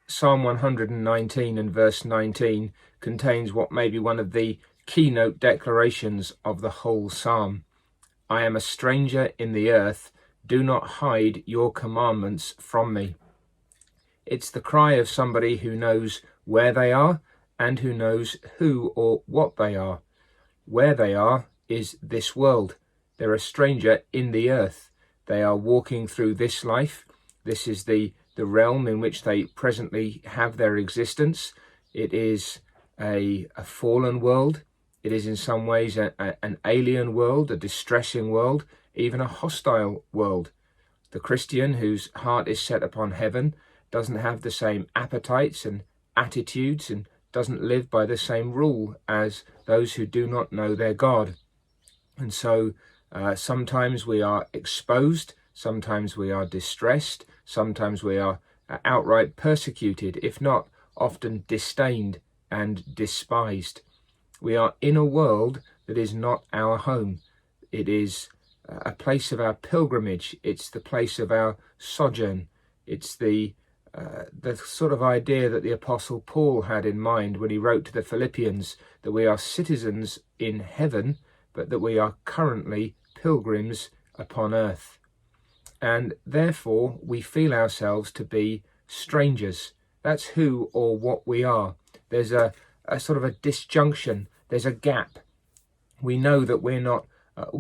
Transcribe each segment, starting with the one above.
Psalm 119 and verse 19 contains what may be one of the keynote declarations of the whole psalm. I am a stranger in the earth, do not hide your commandments from me. It's the cry of somebody who knows where they are and who knows who or what they are. Where they are is this world. They're a stranger in the earth. They are walking through this life. This is the realm in which they presently have their existence. It is a fallen world. It is in some ways an alien world, a distressing world, even a hostile world. The Christian whose heart is set upon heaven doesn't have the same appetites and attitudes and doesn't live by the same rule as those who do not know their God. And so sometimes we are exposed, sometimes we are distressed, sometimes we are outright persecuted, if not often disdained and despised. We are in a world that is not our home. It is a place of our pilgrimage. It's the place of our sojourn. It's the sort of idea that the Apostle Paul had in mind when he wrote to the Philippians, that we are citizens in heaven, but that we are currently pilgrims upon earth. And therefore we feel ourselves to be strangers. That's who or what we are. There's a sort of a disjunction. There's a gap. We know that we're not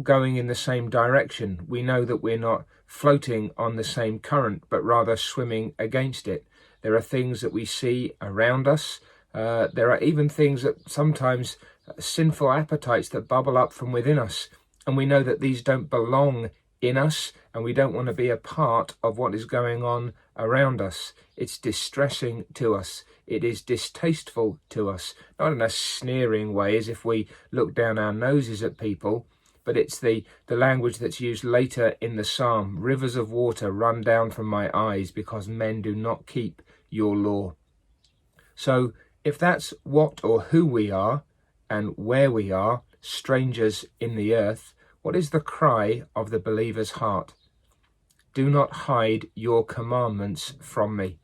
going in the same direction. We know that we're not floating on the same current, but rather swimming against it. There are things that we see around us. There are even things that sometimes sinful appetites that bubble up from within us. And we know that these don't belong in us, and we don't want to be a part of what is going on around us. It's distressing to us. It is distasteful to us, not in a sneering way as if we look down our noses at people, but it's the language that's used later in the psalm. Rivers of water run down from my eyes because men do not keep your law. So if that's what or who we are and where we are, strangers in the earth, what is the cry of the believer's heart? Do not hide your commandments from me.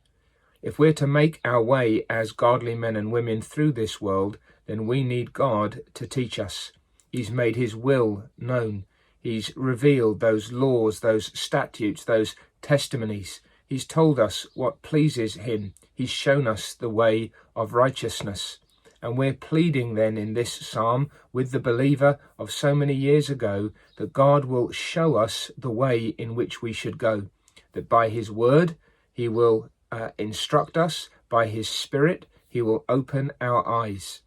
If we're to make our way as godly men and women through this world, then we need God to teach us. He's made his will known. He's revealed those laws, those statutes, those testimonies. He's told us what pleases him. He's shown us the way of righteousness. And we're pleading then in this psalm with the believer of so many years ago that God will show us the way in which we should go, that by his word he will instruct us, by his spirit he will open our eyes.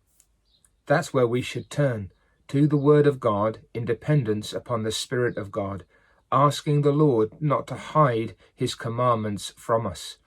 That's where we should turn, to the word of God in dependence upon the Spirit of God, asking the Lord not to hide his commandments from us.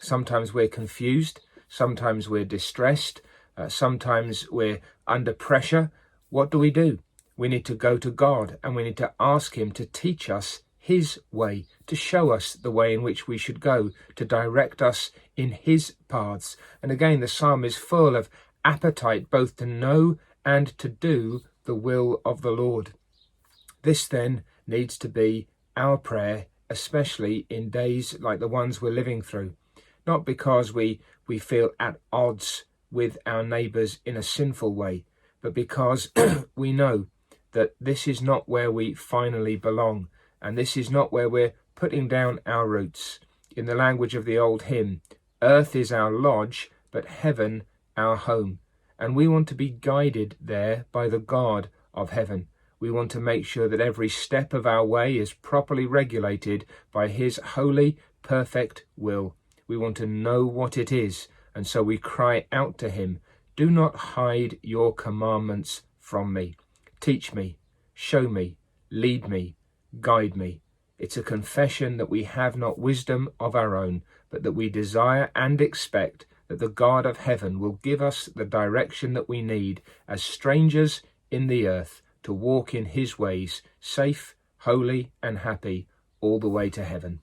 Sometimes we're confused, sometimes we're distressed, sometimes we're under pressure. What do? We need to go to God and we need to ask him to teach us his way, to show us the way in which we should go, to direct us in his paths. And again, the psalm is full of appetite both to know and to do the will of the Lord. This then needs to be our prayer, especially in days like the ones we're living through. Not because we feel at odds with our neighbours in a sinful way, but because we know that this is not where we finally belong, and this is not where we're putting down our roots. In the language of the old hymn, earth is our lodge, but heaven our home. And we want to be guided there by the God of heaven. We want to make sure that every step of our way is properly regulated by his holy, perfect will. We want to know what it is, and so we cry out to him, do not hide your commandments from me. Teach me, show me, lead me, guide me. It's a confession that we have not wisdom of our own, but that we desire and expect that the God of heaven will give us the direction that we need as strangers in the earth to walk in his ways, safe, holy and happy all the way to heaven.